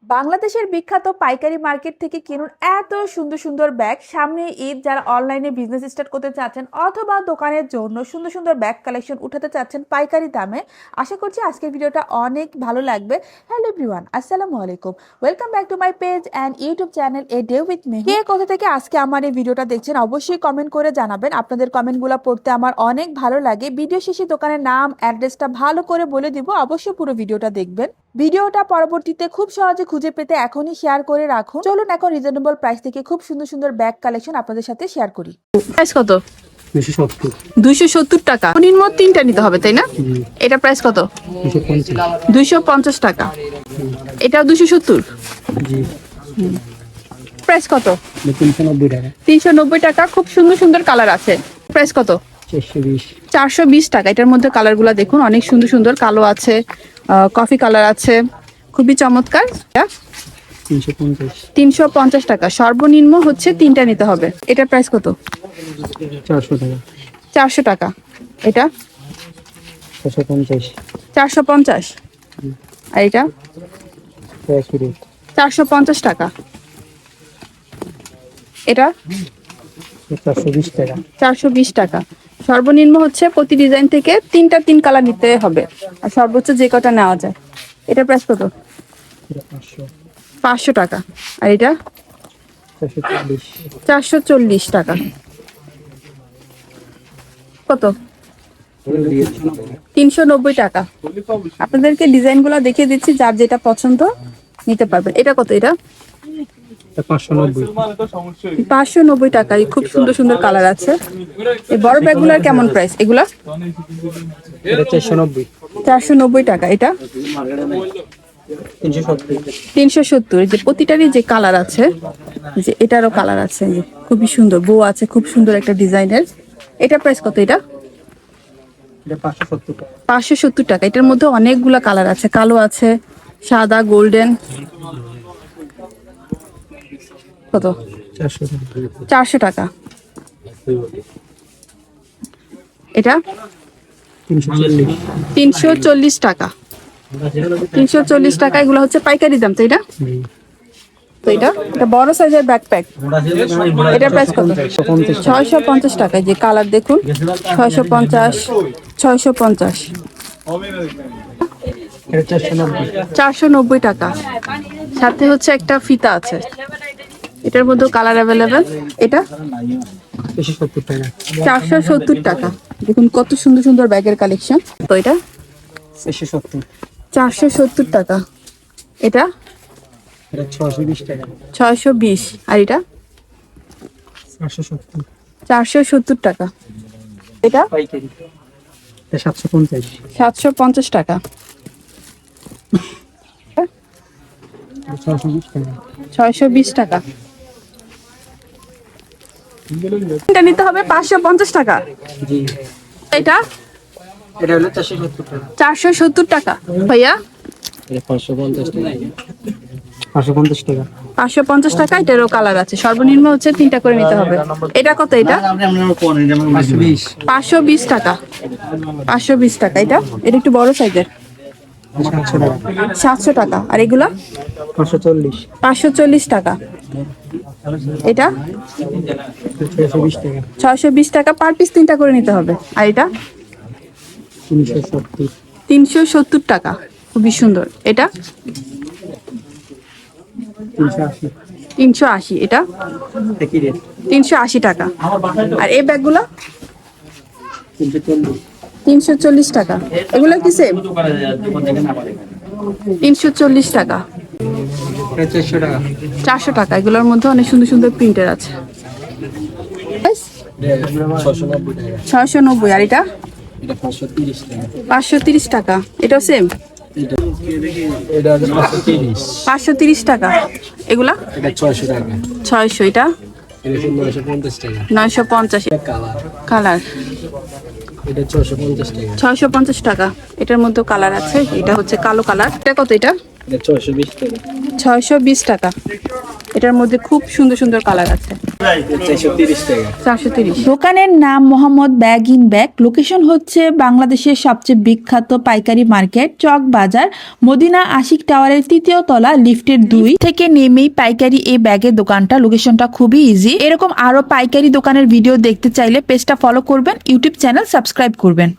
বাংলাদেশের বিখ্যাত পাইকারি মার্কেট থেকে কিনুন এত সুন্দর সুন্দর ব্যাগ। সামনে ঈদ, যারা অনলাইনে বিজনেস স্টার্ট করতে চাচ্ছেন অথবা দোকানের জন্য সুন্দর সুন্দর ব্যাগ কালেকশন উঠাতে চাচ্ছেন পাইকারি দামে, আশা করছি আজকের ভিডিওটা অনেক ভালো লাগবে। হ্যালো এভরিওয়ান, আসসালামু আলাইকুম, welcome back to my page and YouTube channel a day with me. কে কোথা থেকে আজকে আমার এই ভিডিওটা দেখছেন অবশ্যই কমেন্ট করে জানাবেন। আপনাদের কমেন্টগুলো পড়তে আমার অনেক ভালো লাগে। ভিডিও শেষে দোকানের নাম, অ্যাড্রেসটা ভালো করে বলে দিব, অবশ্যই পুরো ভিডিওটা দেখবেন। ভিডিওটা পরবর্তীতে খুব সহজে খুঁজে পেতে এখনই শেয়ার করে রাখুন। চলুন এখন রিজনেবল প্রাইস থেকে খুব সুন্দর সুন্দর ব্যাগ কালেকশন আপনাদের সাথে শেয়ার করি। প্রাইস কত? 270 টাকা। নিম্ন তিনটা নিতে হবে, তাই না? এটা প্রাইস কত? 250 টাকা। এটা 270। প্রাইস কত? 390 টাকা। 390 টাকা। খুব সুন্দর সুন্দর কালার আছে। প্রাইস কত? 420 টাকা। এটার মধ্যে কালারগুলো দেখুন, অনেক সুন্দর সুন্দর। কালো আছে, কফি কালার আছে, খুবই চমৎকার। 350 টাকা। সর্বনিম্ন হচ্ছে তিনটা নিতে হবে। এটার প্রাইস কত? 400 টাকা। 400 টাকা। এটা 450। 450। আর এটা 450 টাকা। এটা 420 টাকা। 420 টাকা। সর্বনিম্ন হচ্ছে প্রতি ডিজাইন থেকে তিন কালার নিতে হবে, আর সর্বোচ্চ যে কটা নেওয়া যায়। এটা প্রাইস কত? 500 টাকা। আর এটা 440 টাকা। কত? 390 টাকা। আপনাদেরকে ডিজাইনগুলো দেখিয়ে দিচ্ছি, যার যেটা পছন্দ নিতে পারবেন। এটা কত? এটা 590 টাকা। খুব সুন্দর সুন্দর কালার আছে। এই বড় ব্যাগগুলোর কেমন প্রাইস? এগুলা 490 টাকা। এটা 370। যে প্রতিটারই যে কালার আছে, যে এটারও কালার আছে, খুবই সুন্দর বো আছে, খুব সুন্দর একটা ডিজাইনের। এটা প্রাইস কত? এটা 570 টাকা। এটার মধ্যে অনেকগুলা কালার আছে, কালো আছে, সাদা, গোল্ডেন। কত? 400 টাকা। এটা 340 টাকা। 340 টাকা। এগুলো হচ্ছে পাইকারি দাম, তাই না? তো এটা বড় সাইজের ব্যাকপ্যাক। এটার প্রাইস কত? 650 টাকা। যে কালার দেখুন, 650, 650। 490 টাকা। সাথে হচ্ছে একটা ফিতা আছে, এটার মধ্যে কালার অ্যাভেলেবেল। এটা 470 টাকা। দেখুন কত সুন্দর সুন্দর ব্যাগের কালেকশন। তো এটা 470 টাকা। এটা 620। আর এটা 470 টাকা। এটা 750 টাকা। 620 টাকা। এটা নিতে হবে 550 টাকা। এটা 470 টাকা। ভাইয়া 550 টাকা। এটারও কালার আছে। সর্বনিম্ন হচ্ছে তিনটা করে নিতে হবে। এটা কত? এটা 520 টাকা। 520 টাকা। এটা একটু বড় সাইজের, 700 টাকা। আর এগুলা 540 টাকা। এটা 620 টাকা। পার পিস তিনটা করে নিতে হবে। আর এটা 370 টাকা। খুবই সুন্দর। এটা 380। এটা 380 টাকা। আর এই ব্যাগগুলো 340 টাকা। এগুলো কি সেম? 340 টাকা। 400 টাকা। এগুলোর মধ্যে অনেক সুন্দর সুন্দর প্রিন্টের আছে। 690। আর এটা 530 টাকা। এটাও সেম 530 টাকা। এগুলা 600। এটা 950 কালার। 650 টাকা। এটার মধ্যে কালার আছে। এটা হচ্ছে কালো কালার। এটা কত? এটা 620 টাকা। এটার মধ্যে খুব সুন্দর সুন্দর কালার আছে। 430। দোকানের নাম Mohammad bag in bag. Location হচ্ছে বাংলাদেশের সবচেয়ে বিখ্যাত পাইকারি মার্কেট চক বাজার, মদিনা আশিক টাওয়ারের 3য় তলা, লিফটের 2 থেকে নেমেই পাইকারি এই ব্যাগের দোকানটা। লোকেশনটা খুবই ইজি। এরকম আরো পাইকারি দোকানের ভিডিও দেখতে চাইলে পেজটা ফলো করবেন, ইউটিউব চ্যানেল সাবস্ক্রাইব করবেন।